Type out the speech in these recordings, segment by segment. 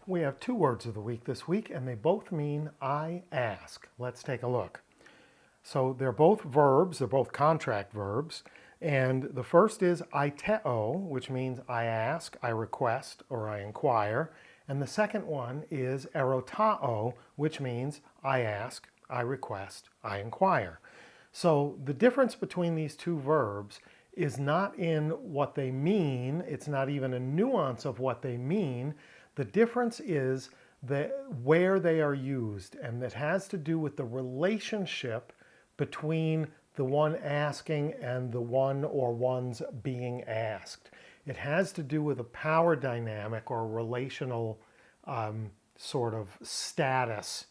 We have two words of the week this week, and they both mean I ask. Let's take a look. So they're both verbs, they're both contract verbs, and the first is aiteo, which means I ask, I request, or I inquire, and the second one is Arrow Tao, which means I ask, I request, I inquire. So the difference between these two verbs is not in what they mean, it's not even a nuance of what they mean. The difference is where they are used, and that has to do with the relationship between the one asking and the one or ones being asked. It has to do with a power dynamic or relational sort of status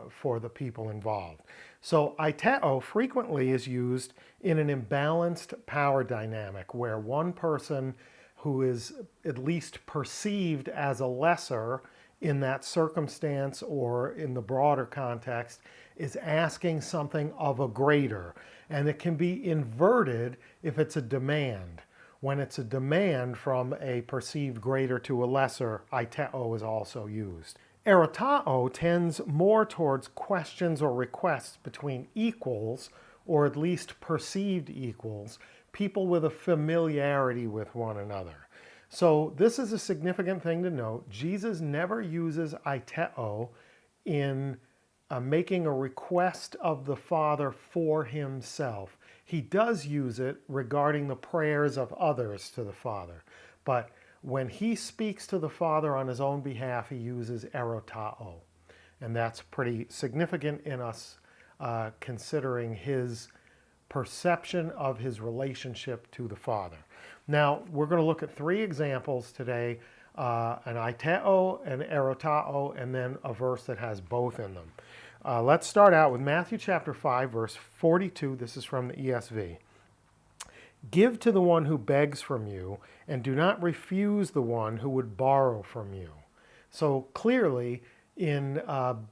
for the people involved. So aiteo frequently is used in an imbalanced power dynamic where one person who is at least perceived as a lesser in that circumstance or in the broader context is asking something of a greater. And it can be inverted if it's a demand. When it's a demand from a perceived greater to a lesser, aiteo is also used. Arrow Tao tends more towards questions or requests between equals, or at least perceived equals, people with a familiarity with one another. So this is a significant thing to note. Jesus never uses aiteo in making a request of the Father for himself. He does use it regarding the prayers of others to the Father. But when he speaks to the Father on his own behalf, he uses Arrow Tao. And that's pretty significant in us considering his perception of his relationship to the Father. Now, we're going to look at three examples today, an aiteo, an Arrow Tao, and then a verse that has both in them. Let's start out with Matthew chapter 5, verse 42. This is from the ESV. Give to the one who begs from you, and do not refuse the one who would borrow from you. So clearly, in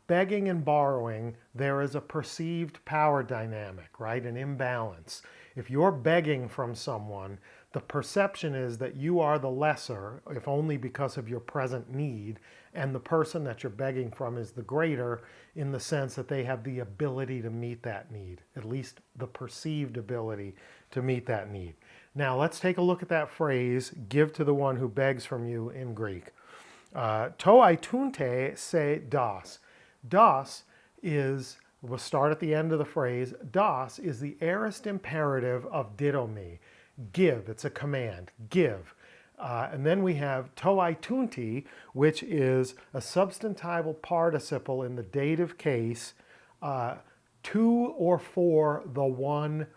begging and borrowing, there is a perceived power dynamic, right? An imbalance. If you're begging from someone, the perception is that you are the lesser, if only because of your present need, and the person that you're begging from is the greater in the sense that they have the ability to meet that need, at least the perceived ability to meet that need. Now, let's take a look at that phrase, give to the one who begs from you in Greek. To aitunte se dos. Dos is, we'll start at the end of the phrase, dos is the aorist imperative of didomi. Give, it's a command, give. And then we have to aitunti, which is a substantival participle in the dative case, to or for the one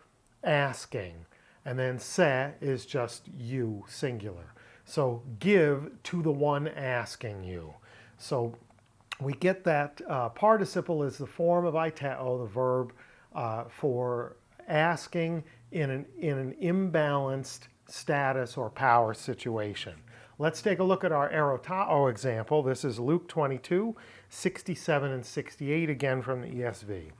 asking. And then se is just you, singular. So give to the one asking you. So we get that participle is the form of aiteo, the verb for asking in an imbalanced status or power situation. Let's take a look at our Arrow Tao example. This is Luke 22, 67 and 68, again from the ESV.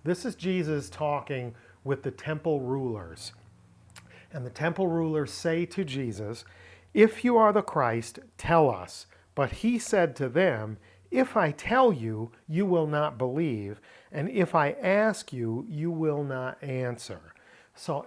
This is Jesus talking with the temple rulers. And the temple rulers say to Jesus, "If you are the Christ, tell us." But he said to them, "If I tell you, you will not believe, and if I ask you, you will not answer." So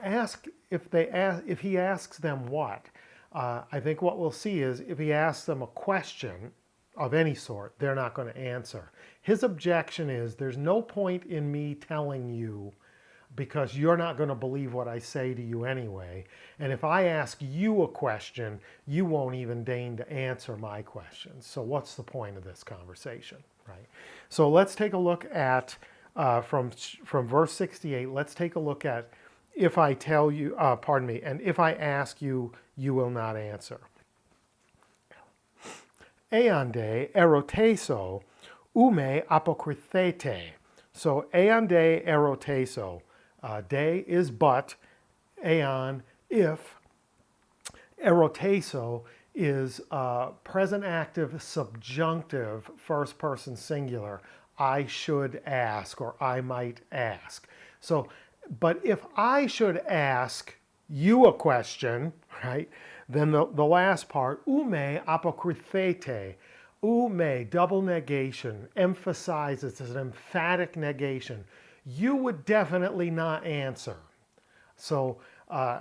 if he asks them what? I think what we'll see is if he asks them a question of any sort, they're not going to answer. His objection is there's no point in me telling you because you're not going to believe what I say to you anyway. And if I ask you a question, you won't even deign to answer my questions. So what's the point of this conversation, right? So let's take a look at, from verse 68, let's take a look at if I tell you, and if I ask you, you will not answer. Aeonday eroteso ume apokrithete. So aeonday eroteso. De is but, aeon, if. Eroteso is present active subjunctive first person singular. I should ask or I might ask. So, but if I should ask you a question, right, then the last part, ume apokrithete. Ume, double negation, emphasizes, it's an emphatic negation. You would definitely not answer. So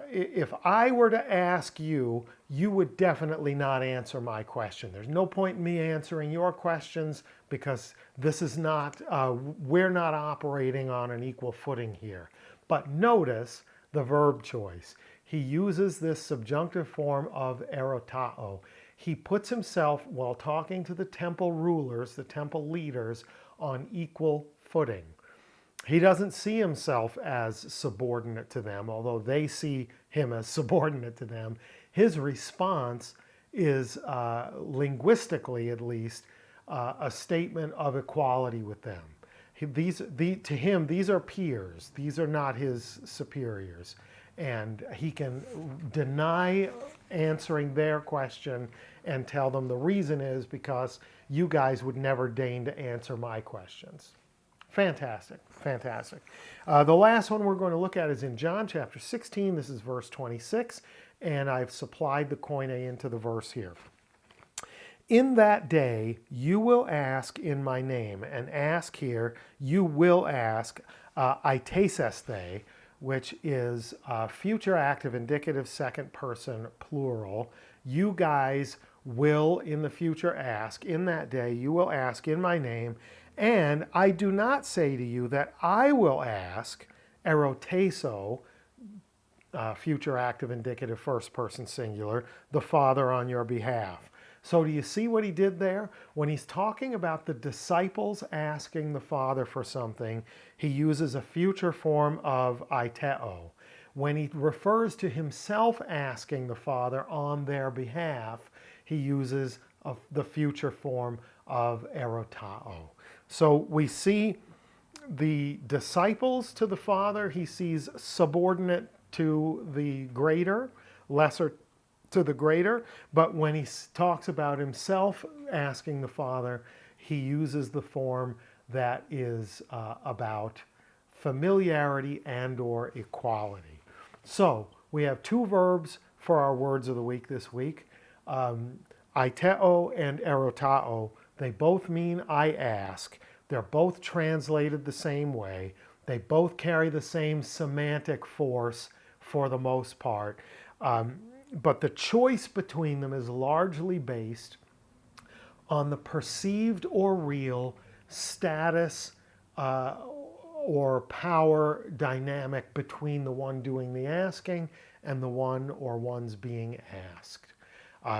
if I were to ask you, you would definitely not answer my question. There's no point in me answering your questions because this is not, we're not operating on an equal footing here. But notice the verb choice. He uses this subjunctive form of Arrow Tao. He puts himself, while talking to the temple rulers, the temple leaders, on equal footing. He doesn't see himself as subordinate to them, although they see him as subordinate to them. His response is, linguistically at least, a statement of equality with them. To him, these are peers. These are not his superiors. And he can deny answering their question and tell them the reason is because you guys would never deign to answer my questions. Fantastic, fantastic. The last one we're going to look at is in John chapter 16. This is verse 26, and I've supplied the koine into the verse here. In that day you will ask in my name, and ask here, you will ask, aitesesthe, which is future active indicative second person plural. You guys will in the future ask, in that day you will ask in my name, and I do not say to you that I will ask, eroteso, future active indicative first person singular, the Father on your behalf. So do you see what he did there? When he's talking about the disciples asking the Father for something, he uses a future form of aiteo. When he refers to himself asking the Father on their behalf, he uses the future form of Arrow Tao. So we see the disciples to the Father, he sees subordinate to the greater, lesser to the greater, but when he talks about himself asking the Father, he uses the form that is about familiarity and or equality. So we have two verbs for our words of the week this week, aiteo and erotao. They both mean I ask. They're both translated the same way. They both carry the same semantic force for the most part. But the choice between them is largely based on the perceived or real status or power dynamic between the one doing the asking and the one or ones being asked.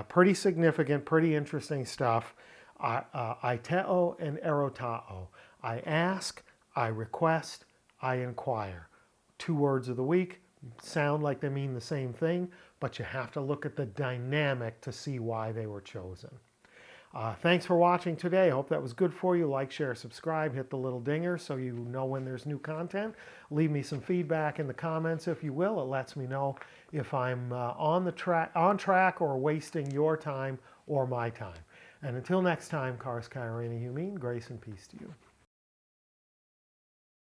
Pretty significant, pretty interesting stuff. Aiteo and erotao. I ask, I request, I inquire. Two words of the week. Sound like they mean the same thing, but you have to look at the dynamic to see why they were chosen. Thanks for watching today. I hope that was good for you. Like, share, subscribe, hit the little dinger so you know when there's new content. Leave me some feedback in the comments if you will. It lets me know if I'm on track or wasting your time or my time. And until next time, Cars Kairini Humine, grace and peace to you.